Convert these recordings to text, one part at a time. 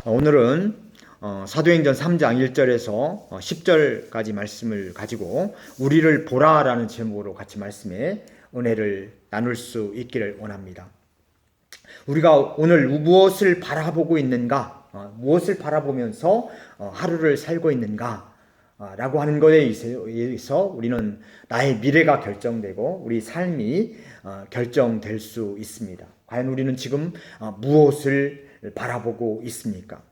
오늘은 사도행전 3장 1절에서 10절까지 말씀을 가지고 우리를 보라라는 제목으로 같이 말씀에 은혜를 나눌 수 있기를 원합니다. 우리가 오늘 무엇을 바라보고 있는가, 무엇을 바라보면서 하루를 살고 있는가 라고 하는 것에 의해서 우리는 나의 미래가 결정되고 우리 삶이 결정될 수 있습니다. 과연 우리는 지금 무엇을 바라보고 있습니까?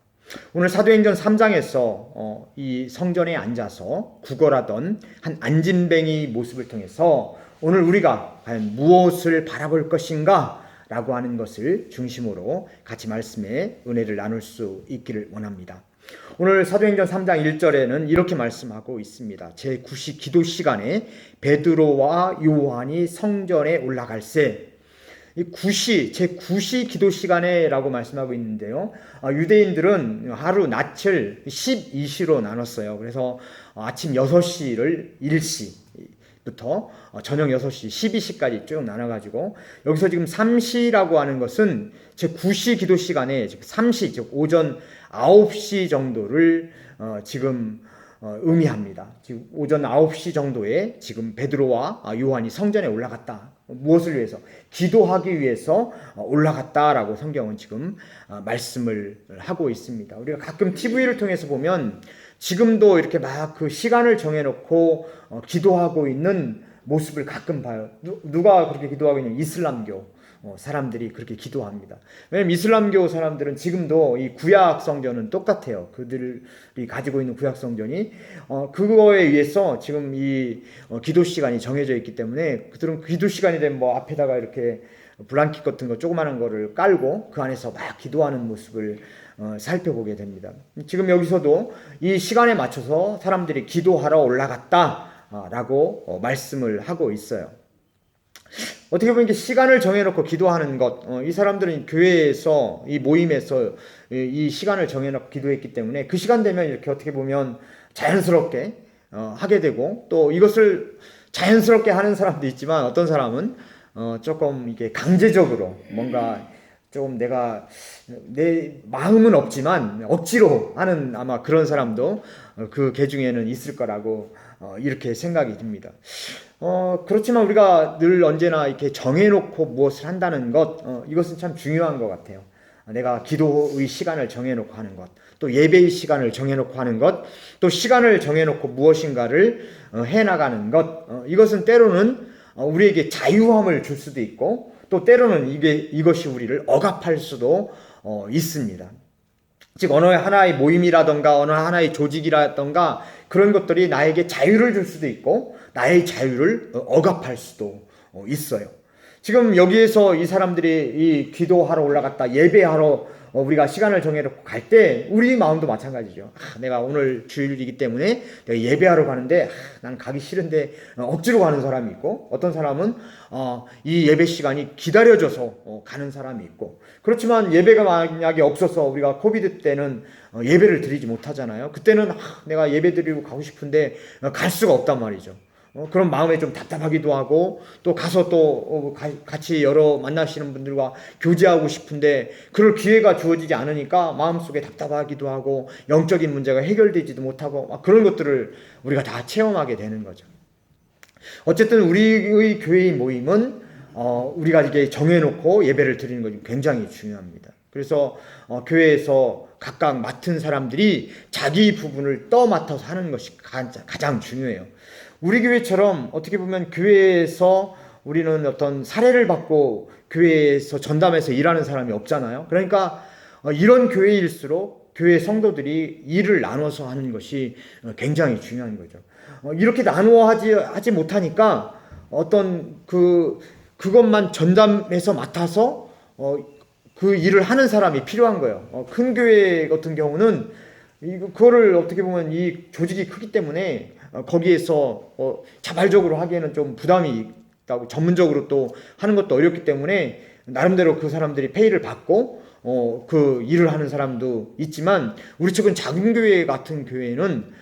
오늘 사도행전 3장에서 이 성전에 앉아서 구걸하던 한 안진뱅이 모습을 통해서 오늘 우리가 과연 무엇을 바라볼 것인가 라고 하는 것을 중심으로 같이 말씀에 은혜를 나눌 수 있기를 원합니다. 오늘 사도행전 3장 1절에는 이렇게 말씀하고 있습니다. 제9시 기도 시간에 베드로와 요한이 성전에 올라갈새. 이 제9시 기도 시간에라고 말씀하고 있는데요. 유대인들은 하루 낯을 12시로 나눴어요. 그래서 아침 6시를 1시부터 저녁 6시, 12시까지 쭉 나눠가지고 여기서 지금 3시라고 하는 것은 제9시 기도 시간에 3시, 즉 오전 9시 정도를 지금 의미합니다. 지금 오전 9시 정도에 지금 베드로와 요한이 성전에 올라갔다. 무엇을 위해서? 기도하기 위해서 올라갔다라고 성경은 지금 말씀을 하고 있습니다. 우리가 가끔 TV를 통해서 보면 지금도 이렇게 막 그 시간을 정해놓고 기도하고 있는 모습을 가끔 봐요. 누가 그렇게 기도하고 있냐면 이슬람교 사람들이 그렇게 기도합니다. 왜냐하면 이슬람교 사람들은 지금도 이 구약 성전은 똑같아요. 그들이 가지고 있는 구약 성전이 그거에 의해서 지금 이 기도 시간이 정해져 있기 때문에 그들은 기도 시간이 되면 뭐 앞에다가 이렇게 블랑킷 같은 거 조그마한 거를 깔고 그 안에서 막 기도하는 모습을 살펴보게 됩니다. 지금 여기서도 이 시간에 맞춰서 사람들이 기도하러 올라갔다라고 말씀을 하고 있어요. 어떻게 보면 시간을 정해놓고 기도하는 것, 이 사람들은 교회에서 이 모임에서 이 시간을 정해놓고 기도했기 때문에 그 시간 되면 이렇게 어떻게 보면 자연스럽게 하게 되고, 또 이것을 자연스럽게 하는 사람도 있지만 어떤 사람은 조금 이게 강제적으로 뭔가 조금 내 마음은 없지만 억지로 하는 아마 그런 사람도 그 계중에는 있을 거라고 이렇게 생각이 듭니다. 그렇지만 우리가 늘 언제나 이렇게 정해놓고 무엇을 한다는 것, 이것은 참 중요한 것 같아요. 내가 기도의 시간을 정해놓고 하는 것, 또 예배의 시간을 정해놓고 하는 것, 또 시간을 정해놓고 무엇인가를 해나가는 것, 이것은 때로는 우리에게 자유함을 줄 수도 있고, 또 때로는 이것이 우리를 억압할 수도 있습니다. 즉 어느 하나의 모임이라던가 어느 하나의 조직이라던가 그런 것들이 나에게 자유를 줄 수도 있고 나의 자유를 억압할 수도 있어요. 지금 여기에서 이 사람들이 이 기도하러 올라갔다, 예배하러 우리가 시간을 정해놓고 갈 때 우리 마음도 마찬가지죠. 내가 오늘 주일이기 때문에 내가 예배하러 가는데 난 가기 싫은데 억지로 가는 사람이 있고, 어떤 사람은 이 예배 시간이 기다려져서 가는 사람이 있고, 그렇지만 예배가 만약에 없어서 우리가 코비드 때는 예배를 드리지 못하잖아요. 그때는 내가 예배 드리고 가고 싶은데 갈 수가 없단 말이죠. 그런 마음에 좀 답답하기도 하고, 또 가서 또 같이 여러 만나시는 분들과 교제하고 싶은데 그럴 기회가 주어지지 않으니까 마음속에 답답하기도 하고 영적인 문제가 해결되지도 못하고 그런 것들을 우리가 다 체험하게 되는 거죠. 어쨌든 우리의 교회의 모임은 우리가 이게 정해놓고 예배를 드리는 것이 굉장히 중요합니다. 그래서 교회에서 각각 맡은 사람들이 자기 부분을 맡아서 하는 것이 가장 중요해요. 우리 교회처럼 어떻게 보면 교회에서 우리는 어떤 사례를 받고 교회에서 전담해서 일하는 사람이 없잖아요. 그러니까 이런 교회일수록 교회 성도들이 일을 나눠서 하는 것이 굉장히 중요한 거죠. 이렇게 나누어 하지 못하니까 어떤 그것만 전담해서 맡아서 그 일을 하는 사람이 필요한 거예요. 큰 교회 같은 경우는 그거를 어떻게 보면 이 조직이 크기 때문에 거기에서 자발적으로 하기에는 좀 부담이 있다고, 전문적으로 또 하는 것도 어렵기 때문에 나름대로 그 사람들이 페이를 받고 그 일을 하는 사람도 있지만, 우리 측은 작은 교회 같은 교회는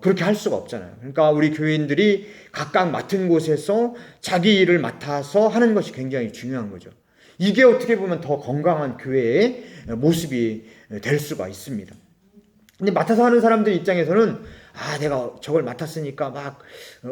그렇게 할 수가 없잖아요. 그러니까 우리 교인들이 각각 맡은 곳에서 자기 일을 맡아서 하는 것이 굉장히 중요한 거죠. 이게 어떻게 보면 더 건강한 교회의 모습이 될 수가 있습니다. 근데 맡아서 하는 사람들 입장에서는 내가 저걸 맡았으니까 막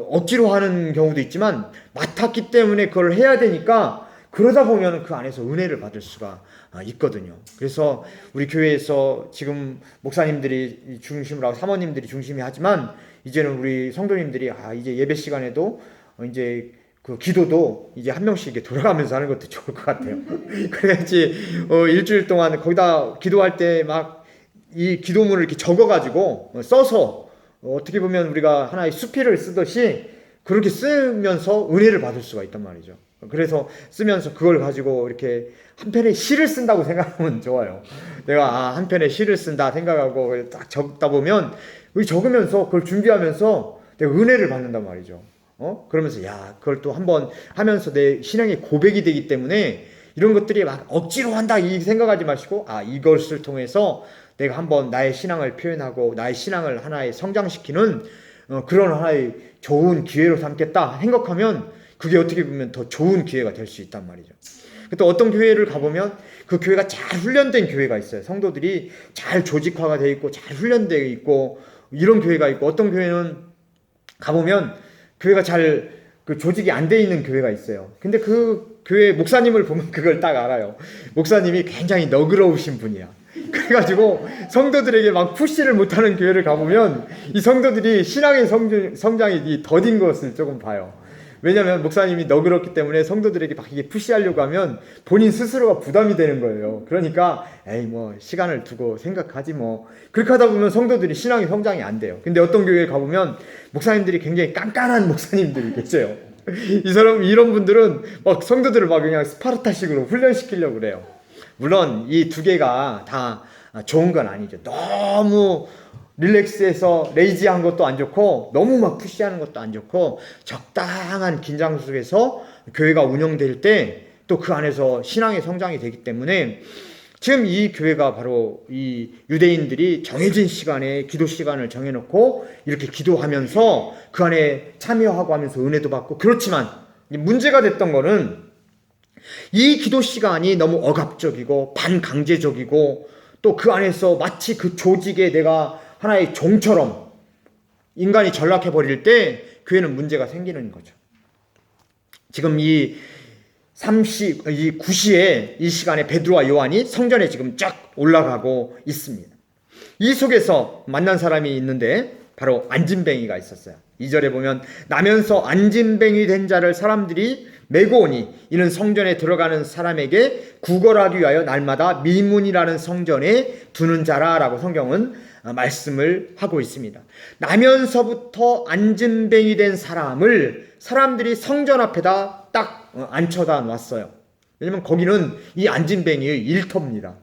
억지로 하는 경우도 있지만 맡았기 때문에 그걸 해야 되니까 그러다 보면 그 안에서 은혜를 받을 수가 있거든요. 그래서 우리 교회에서 지금 목사님들이 중심으로 하고 사모님들이 중심이 하지만 이제는 우리 성도님들이 이제 예배 시간에도 이제 그 기도도 이제 한 명씩 이렇게 돌아가면서 하는 것도 좋을 것 같아요. 그래야지 일주일 동안 거기다 기도할 때 막 이 기도문을 이렇게 적어가지고 써서 어떻게 보면 우리가 하나의 수필을 쓰듯이 그렇게 쓰면서 은혜를 받을 수가 있단 말이죠. 그래서 쓰면서 그걸 가지고 이렇게 한 편의 시를 쓴다고 생각하면 좋아요. 내가 한 편의 시를 쓴다 생각하고 딱 적다 보면 적으면서 그걸 준비하면서 내가 은혜를 받는단 말이죠. 그러면서 그걸 또 한번 하면서 내 신앙의 고백이 되기 때문에 이런 것들이 막 억지로 한다 이 생각하지 마시고 이것을 통해서 내가 한번 나의 신앙을 표현하고 나의 신앙을 하나의 성장시키는 그런 하나의 좋은 기회로 삼겠다 생각하면 그게 어떻게 보면 더 좋은 기회가 될 수 있단 말이죠. 또 어떤 교회를 가보면 그 교회가 잘 훈련된 교회가 있어요. 성도들이 잘 조직화가 되어 있고 잘 훈련되어 있고 이런 교회가 있고 어떤 교회는 가보면 교회가 잘 그 조직이 안 돼 있는 교회가 있어요. 근데 그 교회 목사님을 보면 그걸 딱 알아요. 목사님이 굉장히 너그러우신 분이야. 그래가지고 성도들에게 막 푸시를 못하는 교회를 가보면 이 성도들이 신앙의 성장이 더딘 것을 조금 봐요. 왜냐하면 목사님이 너그럽기 때문에 성도들에게 막 이게 푸시하려고 하면 본인 스스로가 부담이 되는 거예요. 그러니까 시간을 두고 생각하지 뭐. 그렇게 하다 보면 성도들이 신앙의 성장이 안 돼요. 근데 어떤 교회에 가보면 목사님들이 굉장히 깐깐한 목사님들이 계세요. 이런 분들은 막 성도들을 막 그냥 스파르타식으로 훈련시키려고 그래요. 물론 이 두 개가 다 좋은 건 아니죠. 너무 릴렉스해서 레이지한 것도 안 좋고 너무 막 푸시하는 것도 안 좋고 적당한 긴장 속에서 교회가 운영될 때 또 그 안에서 신앙의 성장이 되기 때문에 지금 이 교회가 바로 이 유대인들이 정해진 시간에 기도 시간을 정해놓고 이렇게 기도하면서 그 안에 참여하고 하면서 은혜도 받고 그렇지만 문제가 됐던 거는 이 기도 시간이 너무 억압적이고 반강제적이고 또 그 안에서 마치 그 조직에 내가 하나의 종처럼 인간이 전락해버릴 때 교회는 문제가 생기는 거죠. 지금 이 9시에 이 시간에 베드로와 요한이 성전에 지금 쫙 올라가고 있습니다. 이 속에서 만난 사람이 있는데 바로 안진뱅이가 있었어요. 2절에 보면 나면서 안진뱅이 된 자를 사람들이 메고 오니 이는 성전에 들어가는 사람에게 구걸하기 위하여 날마다 미문이라는 성전에 두는 자라라고 성경은 말씀을 하고 있습니다. 나면서부터 안진뱅이 된 사람을 사람들이 성전 앞에다 딱 앉혀다 놨어요. 왜냐면 거기는 이 안진뱅이의 일터입니다.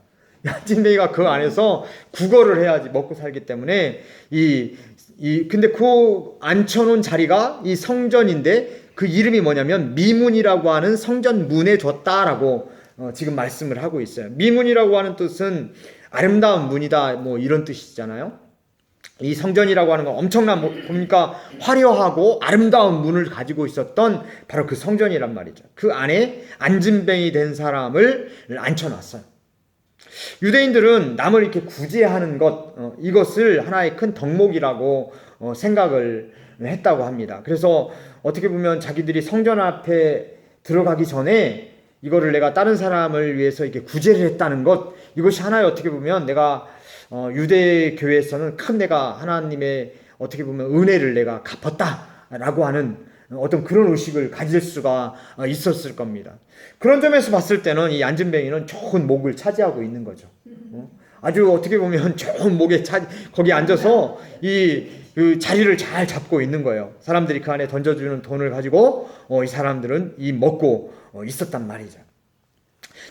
안진뱅이가 그 안에서 구걸을 해야지 먹고 살기 때문에 근데 그 앉혀놓은 자리가 이 성전인데 그 이름이 뭐냐면 미문이라고 하는 성전 문에 뒀다라고 지금 말씀을 하고 있어요. 미문이라고 하는 뜻은 아름다운 문이다 뭐 이런 뜻이잖아요. 이 성전이라고 하는 건 엄청난 보니까 화려하고 아름다운 문을 가지고 있었던 바로 그 성전이란 말이죠. 그 안에 안진뱅이 된 사람을 앉혀놨어요. 유대인들은 남을 이렇게 구제하는 것 이것을 하나의 큰 덕목이라고 생각을 했다고 합니다. 그래서 어떻게 보면 자기들이 성전 앞에 들어가기 전에 이거를 내가 다른 사람을 위해서 이렇게 구제를 했다는 것 이것이 하나의 어떻게 보면 내가 유대 교회에서는 큰 내가 하나님의 어떻게 보면 은혜를 내가 갚았다라고 하는 어떤 그런 의식을 가질 수가 있었을 겁니다. 그런 점에서 봤을 때는 이 안진뱅이는 좋은 목을 차지하고 있는 거죠. 아주 어떻게 보면 좋은 목에 거기 앉아서 그 자리를 잘 잡고 있는 거예요. 사람들이 그 안에 던져주는 돈을 가지고 이 사람들은 먹고 있었단 말이죠.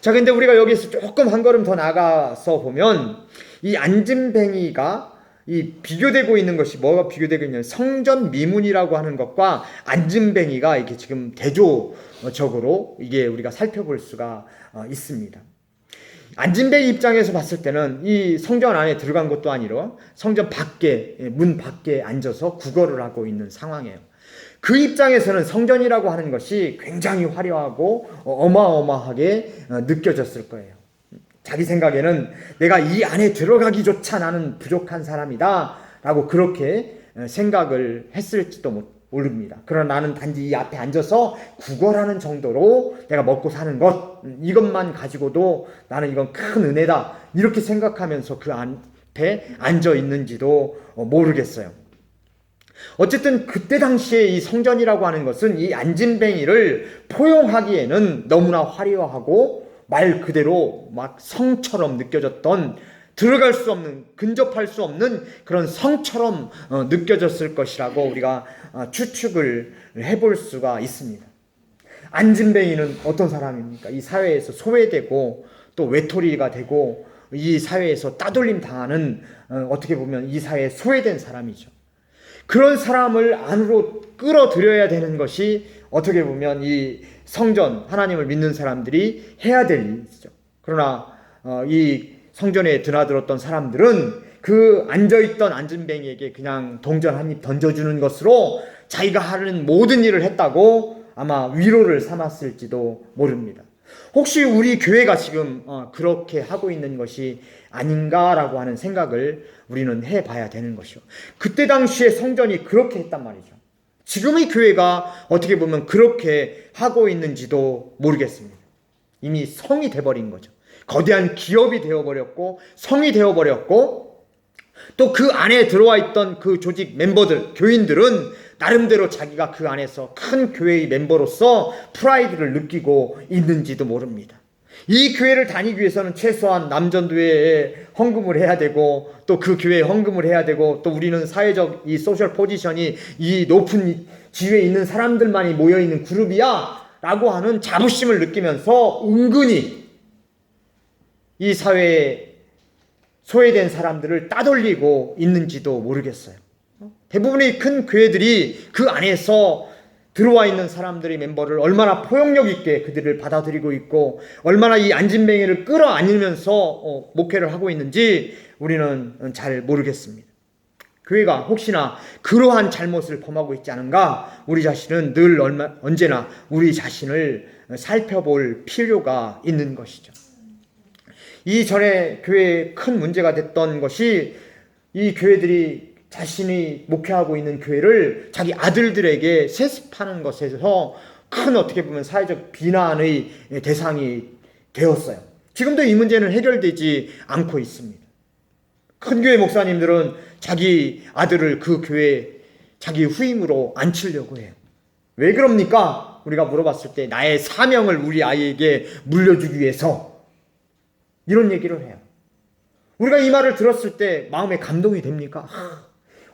자, 근데 우리가 여기서 조금 한 걸음 더 나가서 보면 이 안진뱅이가 비교되고 있는 것이 뭐가 비교되고 있냐면 성전 미문이라고 하는 것과 안진뱅이가 이게 지금 대조적으로 이게 우리가 살펴볼 수가 있습니다. 안진뱅이 입장에서 봤을 때는 이 성전 안에 들어간 것도 아니라 성전 밖에 문 밖에 앉아서 구걸을 하고 있는 상황이에요. 그 입장에서는 성전이라고 하는 것이 굉장히 화려하고 어마어마하게 느껴졌을 거예요. 자기 생각에는 내가 이 안에 들어가기조차 나는 부족한 사람이다 라고 그렇게 생각을 했을지도 모릅니다. 그러나 나는 단지 이 앞에 앉아서 구걸하는 정도로 내가 먹고 사는 것, 이것만 가지고도 나는 이건 큰 은혜다 이렇게 생각하면서 그 앞에 앉아 있는지도 모르겠어요. 어쨌든 그때 당시에 이 성전이라고 하는 것은 이 안진뱅이를 포용하기에는 너무나 화려하고 말 그대로 막 성처럼 느껴졌던, 들어갈 수 없는, 근접할 수 없는 그런 성처럼 느껴졌을 것이라고 우리가 추측을 해볼 수가 있습니다. 안진뱅이는 어떤 사람입니까? 이 사회에서 소외되고 또 외톨이가 되고 이 사회에서 따돌림 당하는, 어떻게 보면 이 사회에 소외된 사람이죠. 그런 사람을 안으로 끌어들여야 되는 것이 어떻게 보면 이 성전, 하나님을 믿는 사람들이 해야 될 일이죠. 그러나 이 성전에 드나들었던 사람들은 그 앉아있던 안진뱅이에게 그냥 동전 한 입 던져주는 것으로 자기가 하는 모든 일을 했다고 아마 위로를 삼았을지도 모릅니다. 혹시 우리 교회가 지금 그렇게 하고 있는 것이 아닌가라고 하는 생각을 우리는 해봐야 되는 것이요. 그때 당시에 성전이 그렇게 했단 말이죠. 지금의 교회가 어떻게 보면 그렇게 하고 있는지도 모르겠습니다. 이미 성이 돼버린 거죠. 거대한 기업이 되어버렸고 성이 되어버렸고 또 그 안에 들어와 있던 그 조직 멤버들, 교인들은 나름대로 자기가 그 안에서 큰 교회의 멤버로서 프라이드를 느끼고 있는지도 모릅니다. 이 교회를 다니기 위해서는 최소한 남전도회에 헌금을 해야 되고 또 그 교회에 헌금을 해야 되고 또 우리는 사회적 이 소셜 포지션이 이 높은 지위에 있는 사람들만이 모여있는 그룹이야 라고 하는 자부심을 느끼면서 은근히 이 사회에 소외된 사람들을 따돌리고 있는지도 모르겠어요. 대부분의 큰 교회들이 그 안에서 들어와 있는 사람들의 멤버를 얼마나 포용력 있게 그들을 받아들이고 있고 얼마나 이 안진뱅이를 끌어안으면서 목회를 하고 있는지 우리는 잘 모르겠습니다. 교회가 혹시나 그러한 잘못을 범하고 있지 않은가, 우리 자신은 늘 언제나 우리 자신을 살펴볼 필요가 있는 것이죠. 이전에 교회에 큰 문제가 됐던 것이 이 교회들이 자신이 목회하고 있는 교회를 자기 아들들에게 세습하는 것에서 큰 어떻게 보면 사회적 비난의 대상이 되었어요. 지금도 이 문제는 해결되지 않고 있습니다. 큰 교회 목사님들은 자기 아들을 그 교회에 자기 후임으로 앉히려고 해요. 왜 그럽니까? 우리가 물어봤을 때 나의 사명을 우리 아이에게 물려주기 위해서 이런 얘기를 해요. 우리가 이 말을 들었을 때 마음에 감동이 됩니까?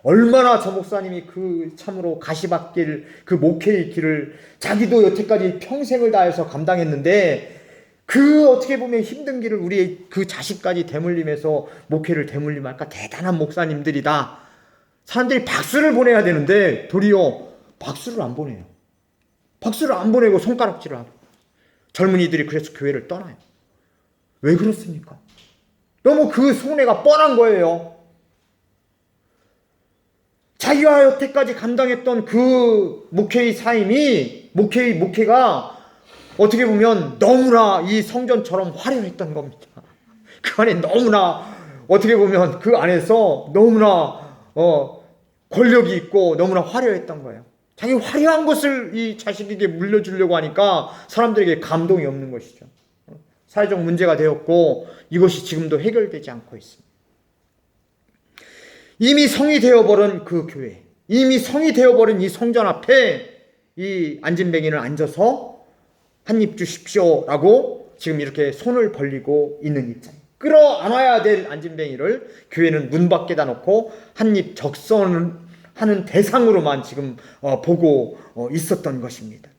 얼마나 저 목사님이 그 참으로 가시밭길 그 목회의 길을 자기도 여태까지 평생을 다해서 감당했는데 그 어떻게 보면 힘든 길을 우리 그 자식까지 대물림해서 목회를 대물림할까? 대단한 목사님들이다. 사람들이 박수를 보내야 되는데 도리어 박수를 안 보내요. 박수를 안 보내고 손가락질을 하고 젊은이들이 그래서 교회를 떠나요. 왜 그렇습니까? 너무 그 손해가 뻔한 거예요. 자기가 여태까지 감당했던 그 목회의 삶이, 목회가 어떻게 보면 너무나 이 성전처럼 화려했던 겁니다. 그 안에 너무나 어떻게 보면 그 안에서 너무나 권력이 있고 너무나 화려했던 거예요. 자기 화려한 것을 이 자식에게 물려주려고 하니까 사람들에게 감동이 없는 것이죠. 사회적 문제가 되었고 이것이 지금도 해결되지 않고 있습니다. 이미 성이 되어버린 그 교회, 이미 성이 되어버린 이 성전 앞에 이 안진뱅이는 앉아서 한 입 주십시오라고 지금 이렇게 손을 벌리고 있는 입장이에요. 끌어안아야 될 안진뱅이를 교회는 문 밖에다 놓고 한 입 적선하는 대상으로만 지금 보고 있었던 것입니다.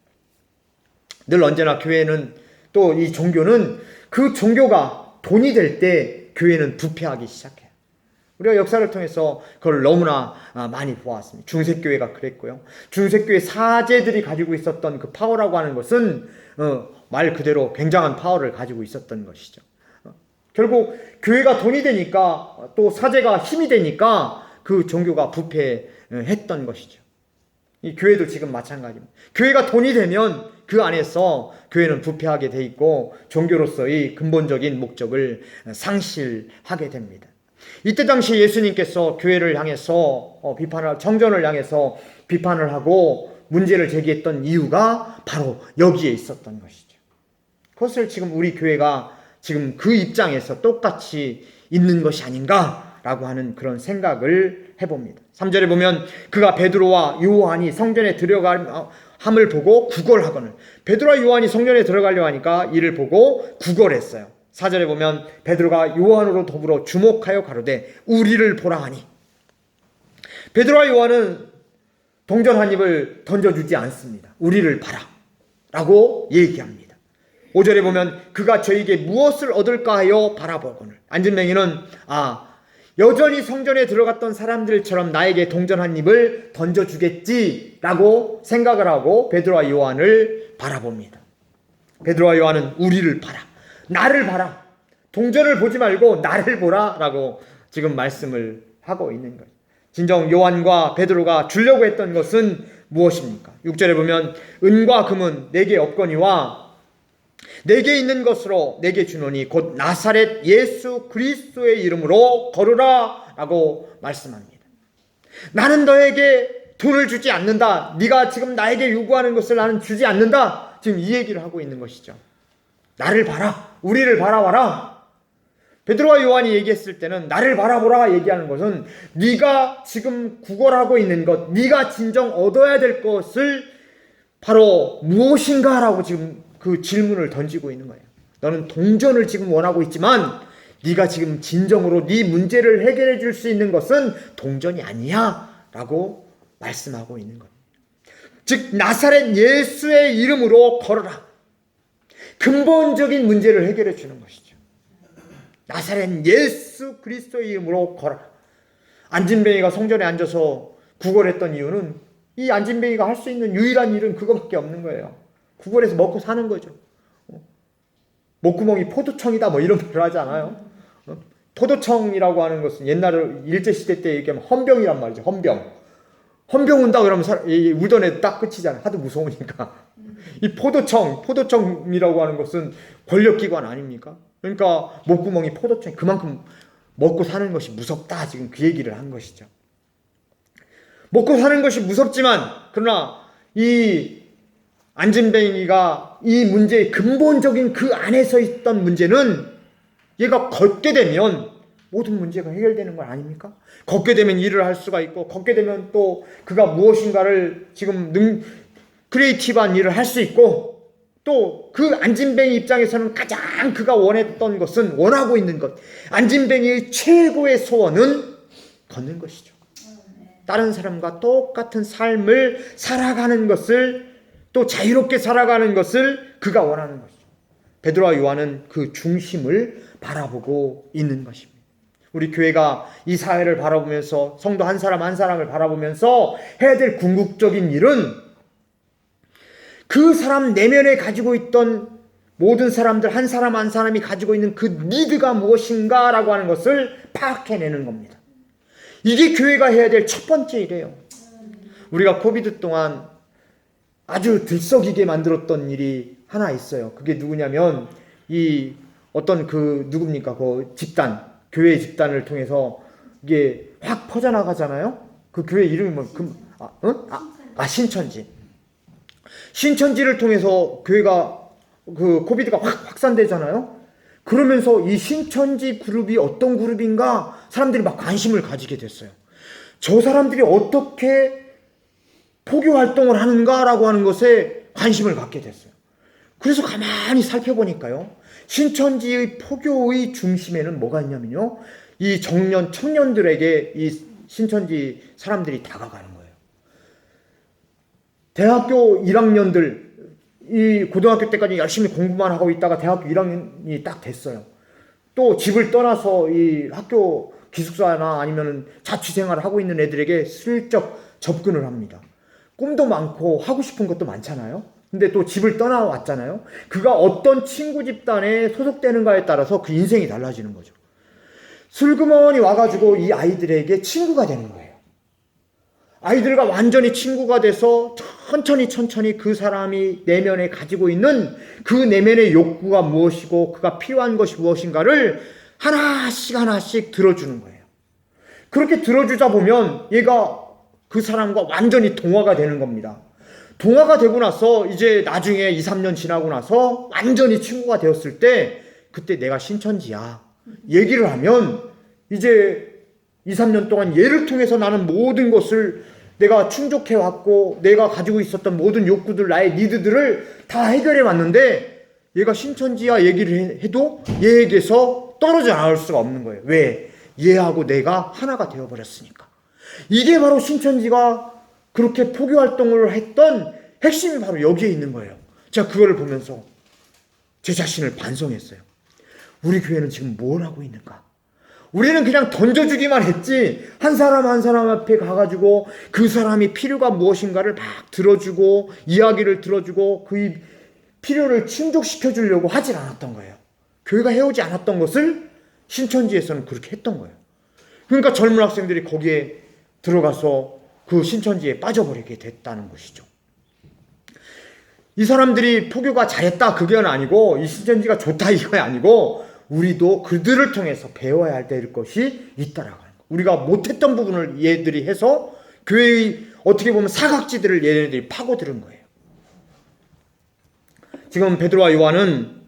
늘 언제나 교회는 또 이 종교는 그 종교가 돈이 될 때 교회는 부패하기 시작해요. 우리가 역사를 통해서 그걸 너무나 많이 보았습니다. 중세교회가 그랬고요. 중세교회 사제들이 가지고 있었던 그 파워라고 하는 것은 말 그대로 굉장한 파워를 가지고 있었던 것이죠. 결국 교회가 돈이 되니까 또 사제가 힘이 되니까 그 종교가 부패했던 것이죠. 이 교회도 지금 마찬가지입니다. 교회가 돈이 되면 그 안에서 교회는 부패하게 돼 있고 종교로서의 근본적인 목적을 상실하게 됩니다. 이때 당시 예수님께서 교회를 향해서 정전을 향해서 비판을 하고 문제를 제기했던 이유가 바로 여기에 있었던 것이죠. 그것을 지금 우리 교회가 지금 그 입장에서 똑같이 있는 것이 아닌가라고 하는 그런 생각을 해봅니다. 3절에 보면 그가 베드로와 요한이 성전에 들어감을 보고 구걸하거늘. 베드로와 요한이 성전에 들어가려고 하니까 이를 보고 구걸했어요. 4절에 보면 베드로가 요한으로 더불어 주목하여 가로되 우리를 보라 하니. 베드로와 요한은 동전 한 입을 던져주지 않습니다. 우리를 봐라 라고 얘기합니다. 5절에 보면 그가 저에게 무엇을 얻을까 하여 바라보거늘. 안진뱅이는 여전히 성전에 들어갔던 사람들처럼 나에게 동전 한 입을 던져주겠지라고 생각을 하고 베드로와 요한을 바라봅니다. 베드로와 요한은 우리를 봐라, 나를 봐라, 동전을 보지 말고 나를 보라 라고 지금 말씀을 하고 있는 거예요. 진정 요한과 베드로가 주려고 했던 것은 무엇입니까? 6절에 보면 은과 금은 내게 없거니와 내게 있는 것으로 내게 주노니 곧 나사렛 예수 그리스도의 이름으로 걸으라 라고 말씀합니다. 나는 너에게 돈을 주지 않는다. 네가 지금 나에게 요구하는 것을 나는 주지 않는다. 지금 이 얘기를 하고 있는 것이죠. 나를 봐라, 우리를 바라봐라. 베드로와 요한이 얘기했을 때는 나를 바라보라 얘기하는 것은 네가 지금 구걸하고 있는 것, 네가 진정 얻어야 될 것을 바로 무엇인가 라고 지금 그 질문을 던지고 있는 거예요. 너는 동전을 지금 원하고 있지만 네가 지금 진정으로 네 문제를 해결해 줄 수 있는 것은 동전이 아니야 라고 말씀하고 있는 겁니다. 즉 나사렛 예수의 이름으로 걸어라. 근본적인 문제를 해결해 주는 것이죠. 나사렛 예수 그리스도의 이름으로 걸어라. 안진뱅이가 성전에 앉아서 구걸했던 이유는 이 안진뱅이가 할 수 있는 유일한 일은 그거밖에 없는 거예요. 구걸해서 먹고 사는 거죠. 목구멍이 포도청이다 뭐 이런 말을 하지 않아요? 포도청이라고 하는 것은 옛날에 일제시대 때 얘기하면 헌병이란 말이죠. 헌병 온다 그러면 울던 애도 딱 끝이잖아요. 하도 무서우니까. 이 포도청이라고 하는 것은 권력기관 아닙니까? 그러니까 목구멍이 포도청, 그만큼 먹고 사는 것이 무섭다. 지금 그 얘기를 한 것이죠. 먹고 사는 것이 무섭지만 그러나 이 안진뱅이가 이 문제의 근본적인 그 안에서 있던 문제는 얘가 걷게 되면 모든 문제가 해결되는 건 아닙니까? 걷게 되면 일을 할 수가 있고 걷게 되면 또 그가 무엇인가를 지금 크리에이티브한 일을 할 수 있고 또 그 안진뱅이 입장에서는 가장 그가 원했던 것은 원하고 있는 것, 안진뱅이의 최고의 소원은 걷는 것이죠. 다른 사람과 똑같은 삶을 살아가는 것을 또 자유롭게 살아가는 것을 그가 원하는 것이죠. 베드로와 요한은 그 중심을 바라보고 있는 것입니다. 우리 교회가 이 사회를 바라보면서 성도 한 사람 한 사람을 바라보면서 해야 될 궁극적인 일은 그 사람 내면에 가지고 있던 모든 사람들 한 사람 한 사람이 가지고 있는 그 니드가 무엇인가 라고 하는 것을 파악해내는 겁니다. 이게 교회가 해야 될 첫 번째 일이에요. 우리가 코비드 동안 아주 들썩이게 만들었던 일이 하나 있어요. 그게 누구냐면 누굽니까? 그 집단, 교회 집단을 통해서 이게 확 퍼져나가잖아요. 그 교회 이름이 신천지. 신천지를 통해서 교회가 그 코비드가 확 확산되잖아요. 그러면서 이 신천지 그룹이 어떤 그룹인가 사람들이 막 관심을 가지게 됐어요. 저 사람들이 어떻게 포교 활동을 하는가라고 하는 것에 관심을 갖게 됐어요. 그래서 가만히 살펴보니까요. 신천지의 포교의 중심에는 뭐가 있냐면요. 이 청년들에게 이 신천지 사람들이 다가가는 거예요. 대학교 1학년들, 이 고등학교 때까지 열심히 공부만 하고 있다가 대학교 1학년이 딱 됐어요. 또 집을 떠나서 이 학교 기숙사나 아니면 자취생활을 하고 있는 애들에게 슬쩍 접근을 합니다. 꿈도 많고 하고 싶은 것도 많잖아요. 근데 또 집을 떠나왔잖아요. 그가 어떤 친구 집단에 소속되는가에 따라서 그 인생이 달라지는 거죠. 슬그머니 와가지고 이 아이들에게 친구가 되는 거예요. 아이들과 완전히 친구가 돼서 천천히 그 사람이 내면에 가지고 있는 그 내면의 욕구가 무엇이고 그가 필요한 것이 무엇인가를 하나씩 들어주는 거예요. 그렇게 들어주다 보면 얘가 그 사람과 완전히 동화가 되는 겁니다. 동화가 되고 나서 이제 나중에 2, 3년 지나고 나서 완전히 친구가 되었을 때 그때 내가 신천지야 얘기를 하면 이제 2, 3년 동안 얘를 통해서 나는 모든 것을 내가 충족해왔고 내가 가지고 있었던 모든 욕구들, 나의 니드들을 다 해결해 왔는데 얘가 신천지야 얘기를 해도 얘에게서 떨어져 나올 수가 없는 거예요. 왜? 얘하고 내가 하나가 되어버렸으니까. 이게 바로 신천지가 그렇게 포교활동을 했던 핵심이 바로 여기에 있는 거예요. 제가 그거를 보면서 제 자신을 반성했어요. 우리 교회는 지금 뭘 하고 있는가? 우리는 그냥 던져주기만 했지 한 사람 한 사람 앞에 가가지고 그 사람이 필요가 무엇인가를 막 들어주고 이야기를 들어주고 그 필요를 충족시켜 주려고 하질 않았던 거예요. 교회가 해오지 않았던 것을 신천지에서는 그렇게 했던 거예요. 그러니까 젊은 학생들이 거기에 들어가서 그 신천지에 빠져버리게 됐다는 것이죠. 이 사람들이 포교가 잘했다 그게 아니고 이 신천지가 좋다 이거 아니고 우리도 그들을 통해서 배워야 할 것이 있다라고 하는 거예요. 우리가 못했던 부분을 얘들이 해서 교회의 어떻게 보면 사각지대를 얘네들이 파고드는 거예요. 지금 베드로와 요한은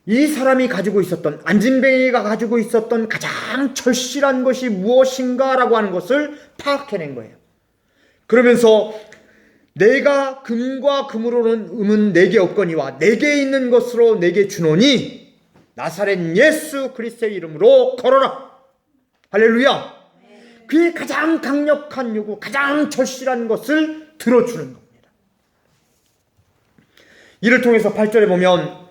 이 사람이 가지고 있었던, 안진뱅이가 가지고 있었던 가장 절실한 것이 무엇인가라고 하는 것을 파악해낸 거예요. 그러면서 내가 금과 금으로는 음은 내게 없거니와 내게 있는 것으로 내게 주노니 나사렛 예수 그리스도의 이름으로 걸어라. 할렐루야. 그의 가장 강력한 요구, 가장 절실한 것을 들어주는 겁니다. 이를 통해서 8절에 보면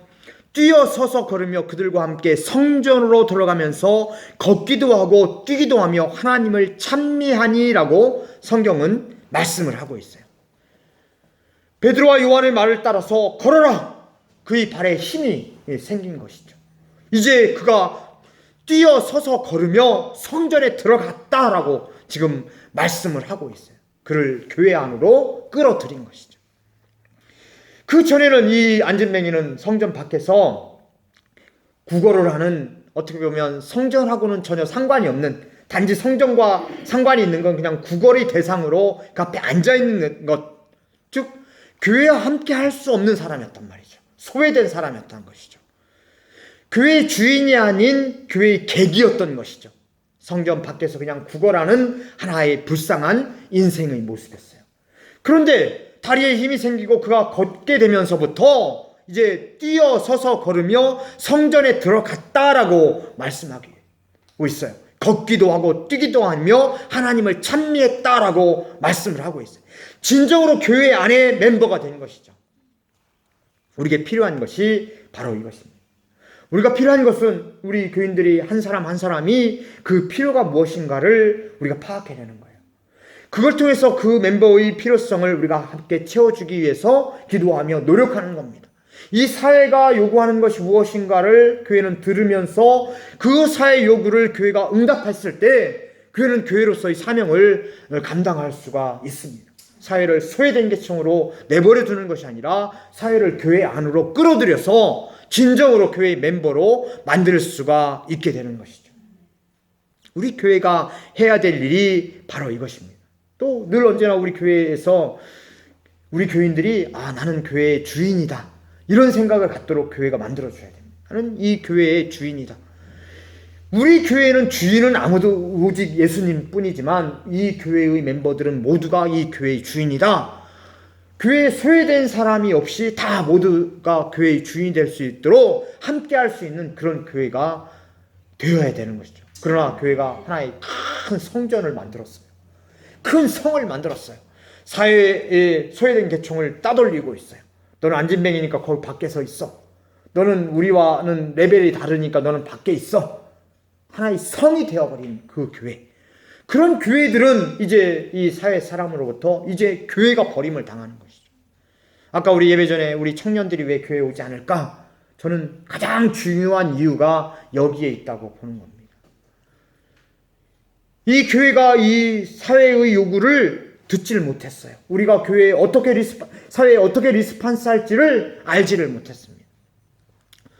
뛰어서서 걸으며 그들과 함께 성전으로 들어가면서 걷기도 하고 뛰기도 하며 하나님을 찬미하니라고 성경은 말씀을 하고 있어요. 베드로와 요한의 말을 따라서 걸어라. 그의 발에 힘이 생긴 것이죠. 이제 그가 뛰어서서 걸으며 성전에 들어갔다라고 지금 말씀을 하고 있어요. 그를 교회 안으로 끌어들인 것이죠. 그 전에는 이 안진뱅이는 성전 밖에서 구걸을 하는, 어떻게 보면 성전하고는 전혀 상관이 없는, 단지 성전과 상관이 있는 건 그냥 구걸의 대상으로 그 앞에 앉아있는 것, 즉 교회와 함께 할 수 없는 사람이었단 말이죠. 소외된 사람이었다는 것이죠. 교회의 주인이 아닌 교회의 객이었던 것이죠. 성전 밖에서 그냥 구걸하는 하나의 불쌍한 인생의 모습이었어요. 그런데 다리에 힘이 생기고 그가 걷게 되면서부터 이제 뛰어서서 걸으며 성전에 들어갔다라고 말씀하고 있어요. 걷기도 하고 뛰기도 하며 하나님을 찬미했다라고 말씀을 하고 있어요. 진정으로 교회 안에 멤버가 된 것이죠. 우리에게 필요한 것이 바로 이것입니다. 우리가 필요한 것은 우리 교인들이 한 사람 한 사람이 그 필요가 무엇인가를 우리가 파악해내는 거예요. 그걸 통해서 그 멤버의 필요성을 우리가 함께 채워주기 위해서 기도하며 노력하는 겁니다. 이 사회가 요구하는 것이 무엇인가를 교회는 들으면서 그 사회 요구를 교회가 응답했을 때 교회는 교회로서의 사명을 감당할 수가 있습니다. 사회를 소외된 계층으로 내버려 두는 것이 아니라 사회를 교회 안으로 끌어들여서 진정으로 교회의 멤버로 만들 수가 있게 되는 것이죠. 우리 교회가 해야 될 일이 바로 이것입니다. 또 늘 언제나 우리 교회에서 우리 교인들이 나는 교회의 주인이다 이런 생각을 갖도록 교회가 만들어줘야 됩니다. 나는 이 교회의 주인이다. 우리 교회는 주인은 아무도 오직 예수님 뿐이지만 이 교회의 멤버들은 모두가 이 교회의 주인이다. 교회에 소외된 사람이 없이 다 모두가 교회의 주인이 될 수 있도록 함께 할 수 있는 그런 교회가 되어야 되는 것이죠. 그러나 교회가 하나의 큰 성전을 만들었어요. 큰 성을 만들었어요. 사회에 소외된 계층을 따돌리고 있어요. 너는 안진뱅이니까 거기 밖에 서 있어. 너는 우리와는 레벨이 다르니까 너는 밖에 있어. 하나의 성이 되어버린 그 교회. 그런 교회들은 이제 이 사회 사람으로부터 이제 교회가 버림을 당하는 것이죠. 아까 우리 예배 전에 우리 청년들이 왜 교회에 오지 않을까? 저는 가장 중요한 이유가 여기에 있다고 보는 겁니다. 이 교회가 이 사회의 요구를 듣지를 못했어요. 우리가 교회에 사회에 어떻게 리스판스 할지를 알지를 못했습니다.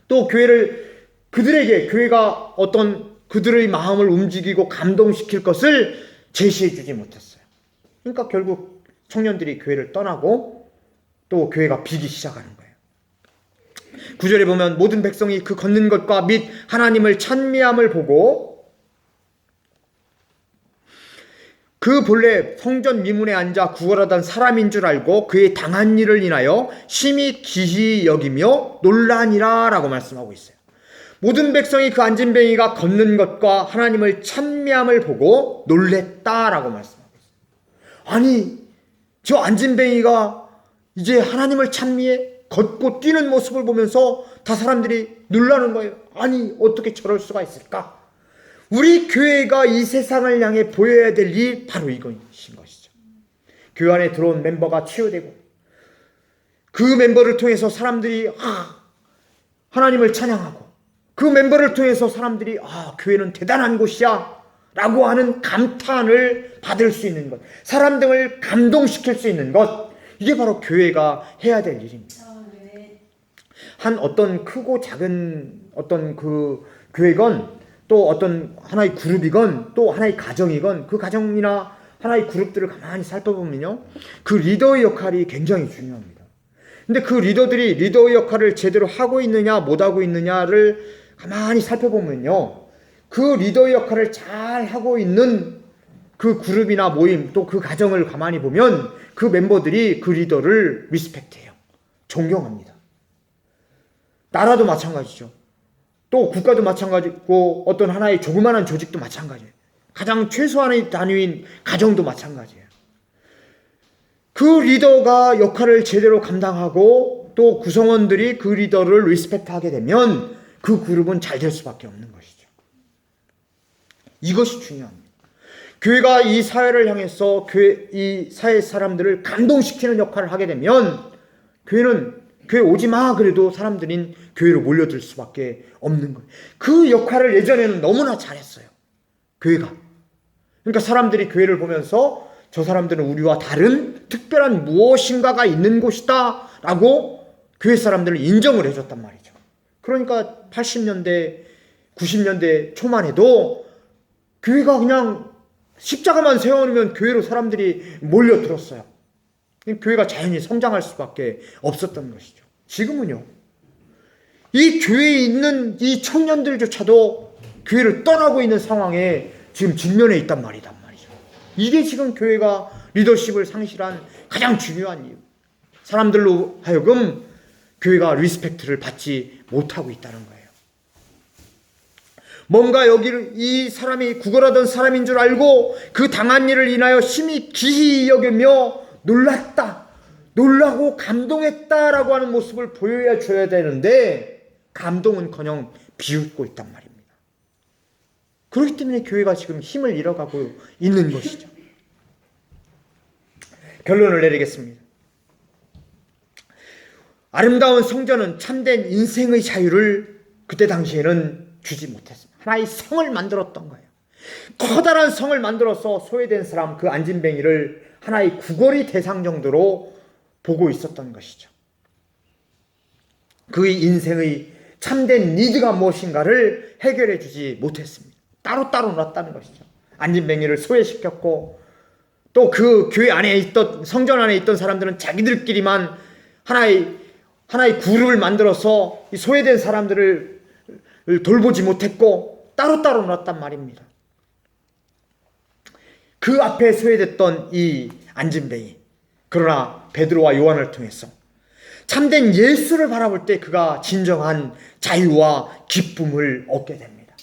또 교회가 어떤 그들의 마음을 움직이고 감동시킬 것을 제시해 주지 못했어요. 그러니까 결국 청년들이 교회를 떠나고 또 교회가 비기 시작하는 거예요. 9절에 보면 모든 백성이 그 걷는 것과 및 하나님을 찬미함을 보고 그 본래 성전 미문에 앉아 구걸하던 사람인 줄 알고 그의 당한 일을 인하여 심히 기히 여기며 놀라니라 라고 말씀하고 있어요. 모든 백성이 그 안진뱅이가 걷는 것과 하나님을 찬미함을 보고 놀랬다라고 말씀하고 있어요. 아니, 저 안진뱅이가 이제 하나님을 찬미해 걷고 뛰는 모습을 보면서 다 사람들이 놀라는 거예요. 아니, 어떻게 저럴 수가 있을까? 우리 교회가 이 세상을 향해 보여야 될 일이 바로 이것인 것이죠. 교회 안에 들어온 멤버가 치유되고 그 멤버를 통해서 사람들이 하나님을 찬양하고 그 멤버를 통해서 사람들이 교회는 대단한 곳이야 라고 하는 감탄을 받을 수 있는 것, 사람들을 감동시킬 수 있는 것, 이게 바로 교회가 해야 될 일입니다. 한 어떤 크고 작은 어떤 그 교회건 또 어떤 하나의 그룹이건 또 하나의 가정이건 그 가정이나 하나의 그룹들을 가만히 살펴보면요, 그 리더의 역할이 굉장히 중요합니다. 근데 그 리더들이 리더의 역할을 제대로 하고 있느냐 못하고 있느냐를 가만히 살펴보면요, 그 리더의 역할을 잘 하고 있는 그 그룹이나 모임 또 그 가정을 가만히 보면 그 멤버들이 그 리더를 리스펙트해요. 존경합니다. 나라도 마찬가지죠. 또 국가도 마찬가지고 어떤 하나의 조그마한 조직도 마찬가지예요. 가장 최소한의 단위인 가정도 마찬가지예요. 그 리더가 역할을 제대로 감당하고 또 구성원들이 그 리더를 리스펙트하게 되면 그 그룹은 잘 될 수밖에 없는 것이죠. 이것이 중요합니다. 교회가 이 사회를 향해서 이 사회 사람들을 감동시키는 역할을 하게 되면 교회 오지 마 그래도 사람들인 교회로 몰려들 수밖에 없는 거예요. 그 역할을 예전에는 너무나 잘했어요. 교회가. 그러니까 사람들이 교회를 보면서 저 사람들은 우리와 다른 특별한 무엇인가가 있는 곳이다 라고 교회 사람들을 인정을 해줬단 말이죠. 그러니까 80년대 90년대 초만 해도 교회가 그냥 십자가만 세워놓으면 교회로 사람들이 몰려들었어요. 교회가 자연히 성장할 수밖에 없었던 것이죠. 지금은요, 이 교회에 있는 이 청년들조차도 교회를 떠나고 있는 상황에 지금 직면해 있단 말이죠. 이게 지금 교회가 리더십을 상실한 가장 중요한 이유. 사람들로 하여금 교회가 리스펙트를 받지 못하고 있다는 거예요. 뭔가 이 사람이 구걸하던 사람인 줄 알고 그 당한 일을 인하여 심히 기히 여기며 놀라고 감동했다라고 하는 모습을 보여줘야 되는데 감동은커녕 비웃고 있단 말입니다. 그렇기 때문에 교회가 지금 힘을 잃어가고 있는 것이죠. 결론을 내리겠습니다. 아름다운 성전은 참된 인생의 자유를 그때 당시에는 주지 못했습니다. 하나의 성을 만들었던 거예요. 커다란 성을 만들어서 소외된 사람, 그 안진뱅이를 하나의 구걸의 대상 정도로 보고 있었던 것이죠. 그의 인생의 참된 니드가 무엇인가를 해결해 주지 못했습니다. 따로따로 놨다는 것이죠. 안진뱅이를 소외시켰고 또 그 교회 안에 있던, 성전 안에 있던 사람들은 자기들끼리만 하나의 그룹을 만들어서 이 소외된 사람들을 돌보지 못했고 따로따로 놨단 말입니다. 그 앞에 소외됐던 이 안진뱅이, 그러나 베드로와 요한을 통해서 참된 예수를 바라볼 때 그가 진정한 자유와 기쁨을 얻게 됩니다.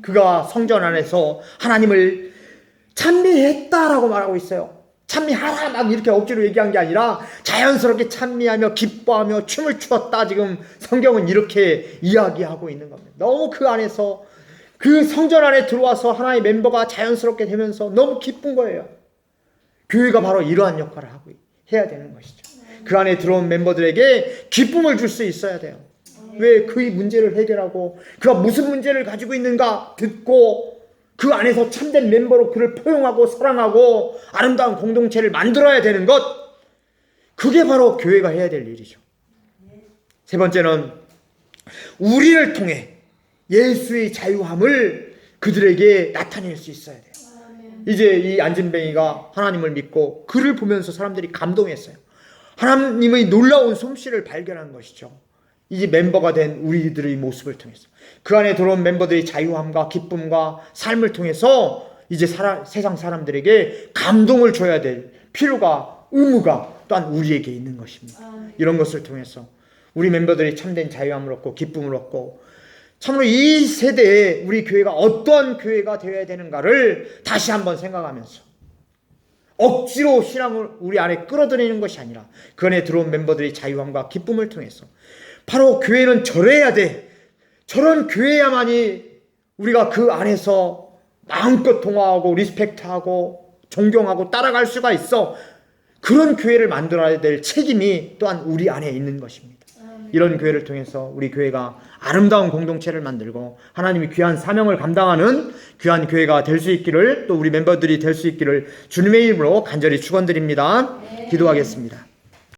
그가 성전 안에서 하나님을 찬미했다라고 말하고 있어요. 찬미하라 막 이렇게 억지로 얘기한 게 아니라 자연스럽게 찬미하며 기뻐하며 춤을 추었다. 지금 성경은 이렇게 이야기하고 있는 겁니다. 너무 그 안에서 그 성전 안에 들어와서 하나의 멤버가 자연스럽게 되면서 너무 기쁜 거예요. 교회가 바로 이러한 역할을 하고 해야 되는 것이죠. 그 안에 들어온 멤버들에게 기쁨을 줄 수 있어야 돼요. 왜? 그의 문제를 해결하고 그가 무슨 문제를 가지고 있는가 듣고 그 안에서 참된 멤버로 그를 포용하고 사랑하고 아름다운 공동체를 만들어야 되는 것, 그게 바로 교회가 해야 될 일이죠. 세 번째는 우리를 통해 예수의 자유함을 그들에게 나타낼 수 있어야 돼요. 이제 이 안진뱅이가 하나님을 믿고 그를 보면서 사람들이 감동했어요. 하나님의 놀라운 솜씨를 발견한 것이죠. 이제 멤버가 된 우리들의 모습을 통해서, 그 안에 들어온 멤버들의 자유함과 기쁨과 삶을 통해서 이제 세상 사람들에게 감동을 줘야 될 필요가, 의무가 또한 우리에게 있는 것입니다. 이런 것을 통해서 우리 멤버들이 참된 자유함을 얻고 기쁨을 얻고, 참으로 이 세대에 우리 교회가 어떠한 교회가 되어야 되는가를 다시 한번 생각하면서 억지로 신앙을 우리 안에 끌어들이는 것이 아니라 그 안에 들어온 멤버들의 자유함과 기쁨을 통해서, 바로 교회는 저래야 돼, 저런 교회야만이 우리가 그 안에서 마음껏 동화하고 리스펙트하고 존경하고 따라갈 수가 있어, 그런 교회를 만들어야 될 책임이 또한 우리 안에 있는 것입니다. 이런 교회를 통해서 우리 교회가 아름다운 공동체를 만들고 하나님이 귀한 사명을 감당하는 귀한 교회가 될 수 있기를, 또 우리 멤버들이 될 수 있기를 주님의 이름으로 간절히 축원드립니다. 기도하겠습니다.